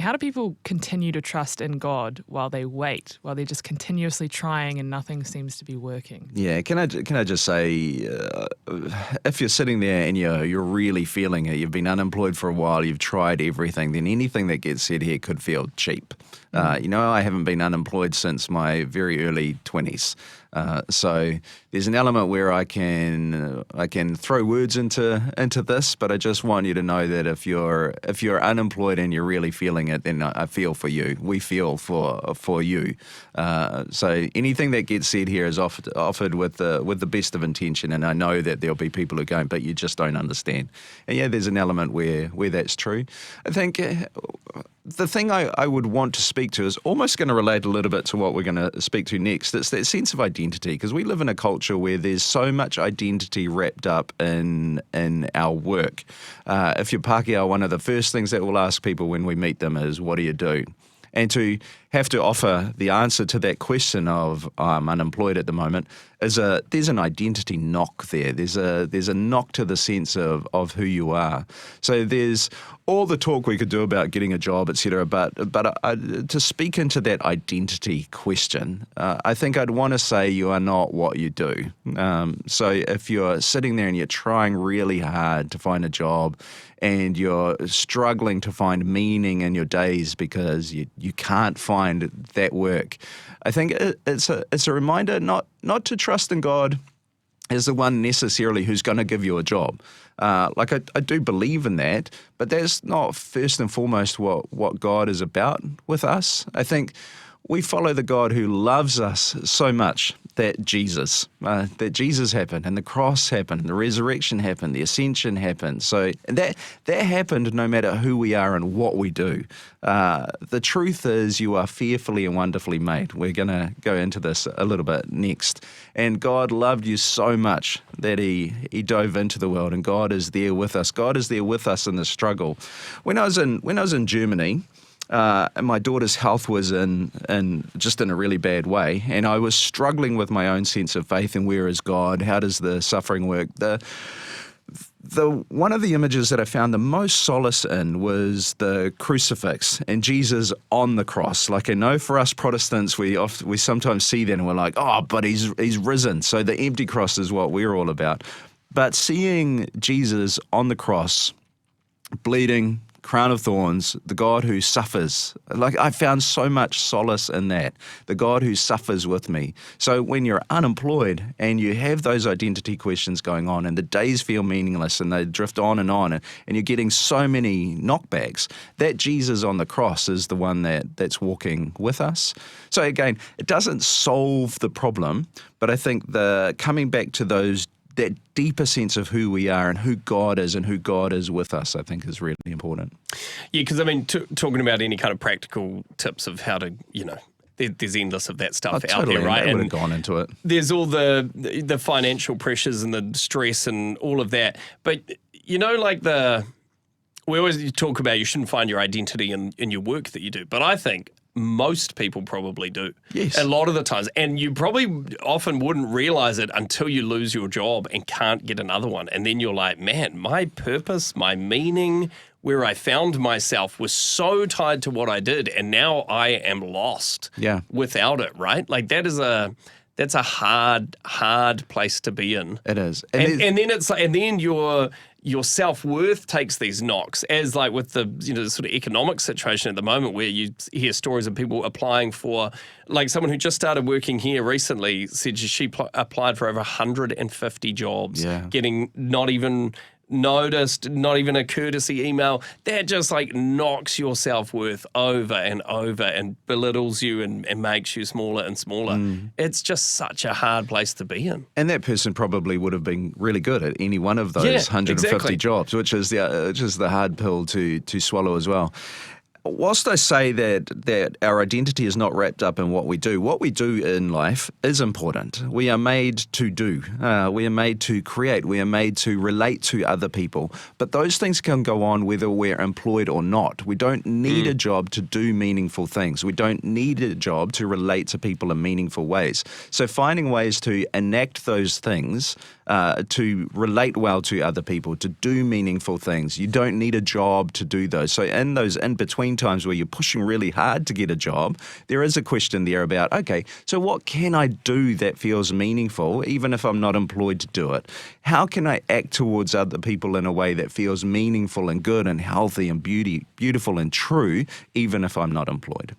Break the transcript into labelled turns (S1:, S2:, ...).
S1: How do people continue to trust in God while they wait, while they're just continuously trying and nothing seems to be working?
S2: Yeah, can I just say, if you're sitting there and you're really feeling it, you've been unemployed for a while, you've tried everything, then anything that gets said here could feel cheap. I haven't been unemployed since my very early 20s. So there's an element where I can throw words into this, but I just want you to know that if you're unemployed and you're really feeling it, then I feel for you. We feel for you. So anything that gets said here is offered with the best of intention, and I know that there'll be people who are going, but you just don't understand. And yeah, there's an element where that's true. I think the thing I would want to speak to is almost going to relate a little bit to what we're going to speak to next. It's that sense of identity, because we live in a culture where there's so much identity wrapped up in our work. If you're Pākehā, one of the first things that we'll ask people when we meet them is, what do you do? And to have to offer the answer to that question of I'm unemployed at the moment there's an identity knock there. There's a knock to the sense of who you are. So there's all the talk we could do about getting a job, etc. But to speak into that identity question, I think I'd want to say you are not what you do. So if you're sitting there and you're trying really hard to find a job, and you're struggling to find meaning in your days because you can't find that work, I think it's a reminder not to trust in God as the one necessarily who's going to give you a job. I do believe in that, but that's not first and foremost what God is about with us. I think we follow the God who loves us so much that Jesus happened, and the cross happened, and the resurrection happened, the ascension happened. So that happened no matter who we are and what we do. The truth is you are fearfully and wonderfully made. We're going to go into this a little bit next. And God loved you so much that he dove into the world, and God is there with us. God is there with us in the struggle. When I was in Germany, and my daughter's health was in a really bad way, and I was struggling with my own sense of faith and where is God? How does the suffering work? One of the images that I found the most solace in was the crucifix and Jesus on the cross. Like, I know for us Protestants, we sometimes see that and we're like, oh, but he's risen. So the empty cross is what we're all about. But seeing Jesus on the cross, bleeding, crown of thorns, the God who suffers. Like, I found so much solace in that, the God who suffers with me. So when you're unemployed and you have those identity questions going on and the days feel meaningless and they drift on and you're getting so many knockbacks, that Jesus on the cross is the one that's walking with us. So again, it doesn't solve the problem, but I think the coming back to that deeper sense of who we are and who God is and who God is with us, I think is really important.
S3: Yeah, because I mean, talking about any kind of practical tips of how to, there's endless of that stuff out there, right?
S2: I would have gone into it.
S3: There's all the financial pressures and the stress and all of that. But, we always talk about you shouldn't find your identity in your work that you do. But I think most people probably do.
S2: Yes.
S3: A lot of the times. And you probably often wouldn't realize it until you lose your job and can't get another one. And then you're like, man, my purpose, my meaning, where I found myself was so tied to what I did. And now I am lost without it, right? Like that's a hard place to be in.
S2: It is.
S3: And then it's like, and then your self-worth takes these knocks, as like with the sort of economic situation at the moment, where you hear stories of people applying for, like someone who just started working here recently said she applied for over 150 jobs, getting not even noticed, not even a courtesy email. That just like knocks your self-worth over and over and belittles you and makes you smaller and smaller. It's just such a hard place to be in.
S2: And that person probably would have been really good at any one of those 150 jobs, which is the hard pill to swallow as well. Whilst I say that our identity is not wrapped up in what we do in life is important. We are made to do. We are made to create. We are made to relate to other people. But those things can go on whether we're employed or not. We don't need a job to do meaningful things. We don't need a job to relate to people in meaningful ways. So finding ways to enact those things, to relate well to other people, to do meaningful things. You don't need a job to do those. So in those in-between between times where you're pushing really hard to get a job, there is a question there about, okay, so what can I do that feels meaningful, even if I'm not employed to do it? How can I act towards other people in a way that feels meaningful and good and healthy and beautiful and true, even if I'm not employed?